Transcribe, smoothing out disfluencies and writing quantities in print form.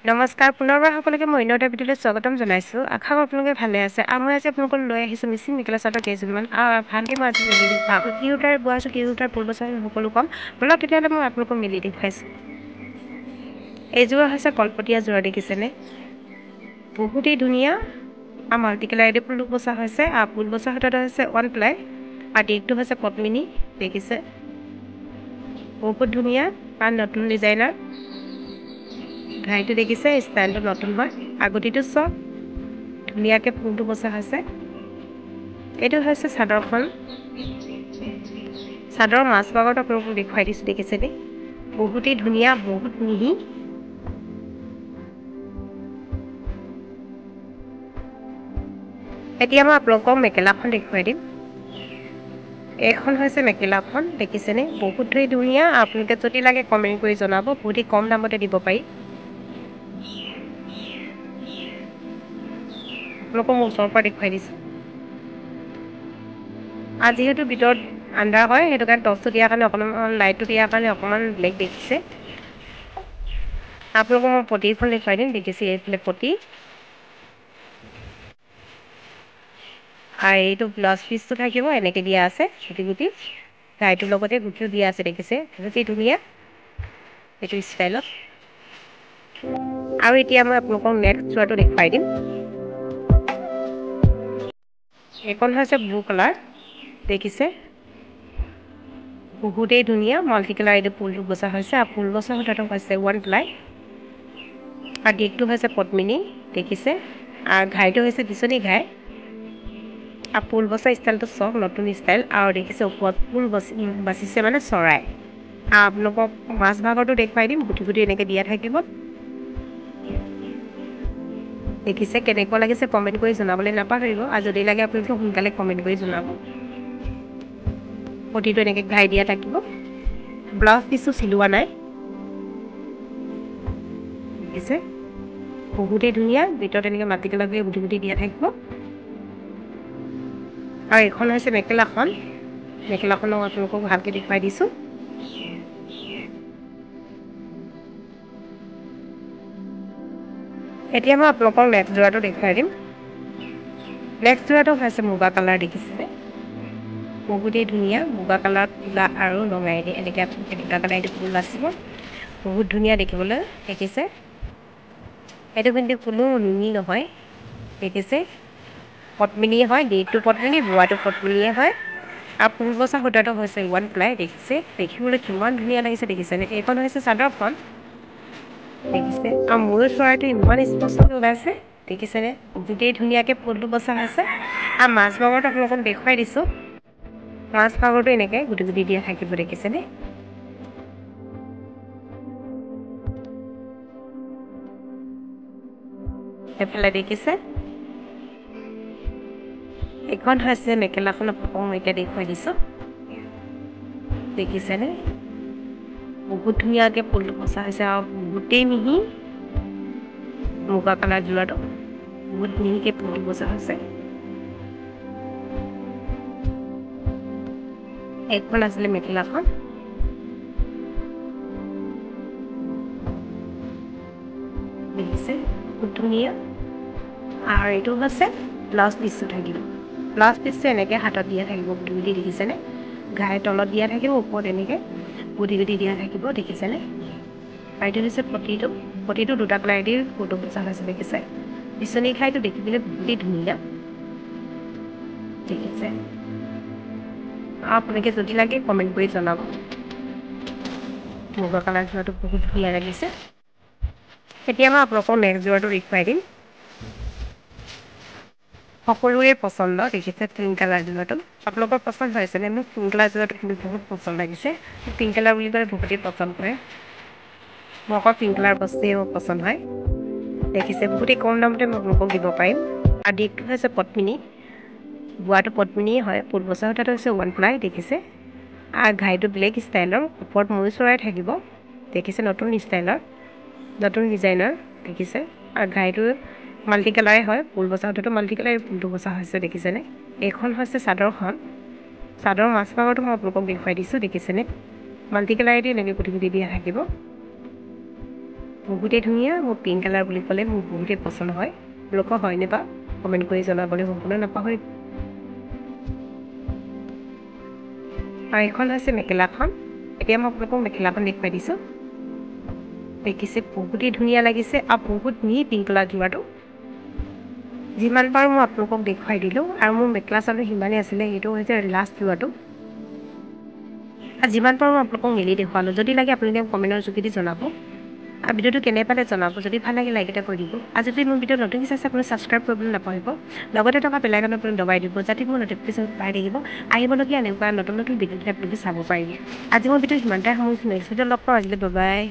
নমস্কাৰ পুনৰবাৰ সকলোকে মই অন্য এটা ভিডিঅ'লৈ স্বাগতম জনাইছোঁ। আশা কৰোঁ আপোনালোকে ভালে আছে। মই আজি আপোনালোকক লৈ আহিছোঁ মিচিং মেখেলা চাদৰ কেইযোৰমান ভালকৈ মই আজি মেলি দেখুৱাম। কি সূতাৰ বোৱা আছোঁ, কি সূতাৰ ফুল বচা সকলো ক'ম। বলক তেতিয়াহ'লে মই আপোনালোকক মেলি দেখুৱাইছোঁ। এইযোৰ হৈছে কলপতীয়া যোৰা, দেখিছেনে? বহুতেই ধুনীয়া। মাল্টি কালাৰেদি ফুল বচা হৈছে। ফুল বচা সূতাটো হৈছে 1 প্লাই আৰু দিশটো হৈছে পদ্মিনী, দেখিছে? বহুত ধুনীয়া আৰু নতুন ডিজাইনাৰ। ঘাইটো দেখিছে, ষ্টাইলটো নতুন হয়। আগতিটো চব ধুনীয়াকৈ ফুলটো বচা হৈছে। এইটো হৈছে চাদৰখন। চাদৰ মাজভাগত আপোনালোকক দেখুৱাই দিছোঁ, দেখিছেনে? বহুতেই ধুনীয়া, বহুত মিহি। এতিয়া মই আপোনালোকক মেখেলাখন দেখুৱাই দিম। এইখন হৈছে মেখেলাখন, দেখিছেনে? বহুতেই ধুনীয়া। আপোনালোকে যদি লাগে কমেণ্ট কৰি জনাব, বহুতেই কম দামতে দিব পাৰি। আপোনালোকক মই ওচৰৰ পৰা দেখুৱাই দিছোঁ। যিহেতু ভিতৰত আন্ধাৰ হয়, সেইটো কাৰণে টৰ্চটো দিয়াৰ কাৰণে অকণমান লাইটটো দিয়াৰ কাৰণে অকণমান ব্লেক দেখিছে। আপোনালোকক মই পতিখন দেখুৱাই দিম, দেখিছে? এইফালে পতি আৰু এইটো ব্লাউজ পিচটো থাকিব, এনেকৈ দিয়া আছে গুটি গুটি। ঘাইটোৰ লগতে গুটিও দিয়া আছে, দেখিছে? বহুতেই ধুনীয়া এইটো ষ্টাইলত। আৰু এতিয়া মই আপোনালোকক নেক্সট যোৰাটো দেখুৱাই দিম। এইখন হৈছে ব্লু কালাৰ, দেখিছে? বহুতেই ধুনীয়া মাল্টি কালাৰেদি ফুলটো বচা হৈছে আৰু ফুল বচা সূতাটো হৈছে 1 প্লাই আৰু দিশটো হৈছে পদ্মিনী, দেখিছে? আৰু ঘাইটো হৈছে বিচনী ঘাই আৰু ফুল বচা ষ্টাইলটো চব নতুন ষ্টাইল। আৰু দেখিছে ওপৰত ফুল বাচিছে মানে চৰাই। আপোনালোকক মাজভাগতো দেখুৱাই দিম, গুটি গুটি এনেকৈ দিয়া থাকিব, দেখিছে? কেনেকুৱা লাগিছে কমেণ্ট কৰি জনাবলৈ নাপাহৰিব। আৰু যদি লাগে আপোনালোকে সোনকালে কমেণ্ট কৰি জনাব। পতিটো এনেকৈ ঘাই দিয়া থাকিব। ব্লাউজ পিচটো চিলোৱা নাই, দেখিছে? বহুতেই ধুনীয়া। ভিতৰত এনেকৈ মাটি কালাৰ কৰি গুটি গুটি দিয়া থাকিব। আৰু এইখন হৈছে মেখেলাখন। মেখেলাখনক আপোনালোকক ভালকৈ দেখুৱাই দিছোঁ। এতিয়া মই আপোনালোকক নেক্সট যোৰাটো দেখুৱাই দিম। নেক্সট যোৰাটো হৈছে মুগা কালাৰ, দেখিছেনে? বহুতেই ধুনীয়া। মুগা কালাৰত ক'লা আৰু ৰঙাইদি এনেকৈ আপোনালোকে দুটা কালাৰেদি ফুল বাচিব। বহুত ধুনীয়া দেখিবলৈ, দেখিছে? এইটো কিন্তু কোনো নুনি নহয়, দেখিছে? পদ্মিনীয়ে হয়, দিশটো পদ্মিনী, বোৱাটো পদ্মিনীয়ে হয়। আৰু ফুল বচা সূতাটো হৈছে 1 প্লাই, দেখিছে? দেখিবলৈ কিমান ধুনীয়া লাগিছে, দেখিছেনে? এইখন হৈছে চাদৰখন, দেখিছে? আৰু ময়ূৰ চৰাইটো ইমান স্পষ্টকৈ ওলাইছে, দেখিছেনে? গোটেই ধুনীয়াকৈ ফুলটো বচা হৈছে। আৰু মাজভাগত আপোনালোকক দেখুৱাই দিছোঁ। মাজভাগতো এনেকৈ গুটি গুটি দিয়া থাকিব, দেখিছেনে? এইফালে দেখিছে? এইখন হৈছে মেখেলাখন, আপোনালোকক মই এতিয়া দেখুৱাই দিছোঁ, দেখিছেনে? বহুত ধুনীয়াকৈ ফুলটো বচা হৈছে আৰু বহুতেই মিহি। মুগা কালাৰ যোৰাটো বহুত মিহিকৈ ফুলটো বচা হৈছে। এইখন আছিলে মেখেলাখন, দেখিছে? বহুত ধুনীয়া। আৰু এইটো হৈছে ব্লাউজ পিচটো থাকিব। ব্লাউজ পিচটো এনেকৈ হাতত দিয়া থাকিব, গুটি গুটি, দেখিছেনে? ঘাই তলত দিয়া থাকিব, ওপৰত এনেকৈ গুটি গুটি দিয়া থাকিব, দেখিছেনে? আৰু এইটো হৈছে পতিটো। পতিটো দুটা কালাৰেদি ফুলটো বচা হৈছে, দেখিছে? বিচনী ঘাইটো দেখিবলৈ বহুতেই ধুনীয়া, দেখিছে? আপোনালোকে যদি লাগে কমেণ্ট কৰি জনাব। মুগা কালাৰ যোৰাটো বহুত ধুনীয়া লাগিছে। এতিয়া মই আপোনালোকক নেক্সট যোৰাটো দেখুৱাই দিম। সকলোৰে পচন্দ, দেখিছে? পিংক কালাৰ যোৰাটো আপোনালোকৰ পচন্দ হৈছেনে? মোক পিংক কালাৰ যোৰাটো কিন্তু বহুত পচন্দ লাগিছে। পিংক কালাৰ বুলি ক'লে বহুতেই পচন্দ কৰে। মোৰ আকৌ পিংক কালাৰ বস্তুৱেই মোৰ পচন্দ হয়, দেখিছে? বহুতেই কম দামতে মই আপোনালোকক দিব পাৰিম। আৰু দিশটো হৈছে পদ্মিনী, বোৱাটো পদ্মিনীয়ে হয়। ফুল বচা সূতাটো হৈছে 1 প্লাই, দেখিছে? আৰু ঘাইটো ব্লেক ষ্টাইলৰ, ওপৰত ময়ূৰ চৰাই থাকিব, দেখিছে? নতুন ষ্টাইলৰ, নতুন ডিজাইনৰ, দেখিছে? আৰু ঘাইটো মাল্টি কালাৰে হয়। ফুল বচা সূতাটো মাল্টি কালাৰে ফুলটো বচা হৈছে, দেখিছেনে? এইখন হৈছে চাদৰখন। চাদৰ মাজভাগতো মই আপোনালোকক দেখুৱাই দিছোঁ, দেখিছেনে? মাল্টি কালাৰেদি এনেকৈ গুটি গুটি দিয়া থাকিব। বহুতেই ধুনীয়া। মোৰ পিংক কালাৰ বুলি ক'লে মোৰ বহুতেই পচন্দ হয়। আপোনালোকৰ হয়নে বা কমেণ্ট কৰি জনাবলৈ সম্পূৰ্ণ নাপাহৰিব। আৰু এইখন হৈছে মেখেলাখন। এতিয়া মই আপোনালোকক মেখেলাখন দেখুৱাই দিছোঁ। দেখিছে বহুতেই ধুনীয়া লাগিছে আৰু বহুত ধুনীয়া পিংক কালাৰ যোৰাটো। যিমান পাৰোঁ মই আপোনালোকক দেখুৱাই দিলোঁ আৰু মোৰ মেখেলা চাদৰ সিমানেই আছিলে। এইটো হৈছে লাষ্ট যোৰাটো। আৰু যিমান পাৰোঁ মই আপোনালোকক মেলি দেখুৱালোঁ। যদি লাগে আপোনালোকে কমেণ্টৰ যোগেদি জনাব। আৰু ভিডিঅ'টো কেনে পালে জনাব। যদি ভাল লাগে লাইক এটা কৰি দিব। আৰু যদি মোৰ ভিডিঅ' নতুন চাইছে আপুনি ছাবস্ক্ৰাইব কৰিবলৈ নাপাহৰিব। লগতে থকা বেল আইকনটো আপুনি দবাই দিব যাতে মোৰ নটিফিকেশ্যন পাই থাকিব। আহিবলগীয়া এনেকুৱা নতুন ভিডিঅ'বিলাক আপোনালোকে চাব পাৰিব। আজি মোৰ ভিডিঅ' সিমানটাই সামৰিছোঁ। নেক্সট ভিডিঅ'ত লগ পাওঁ। আজিলৈ বাই বাই।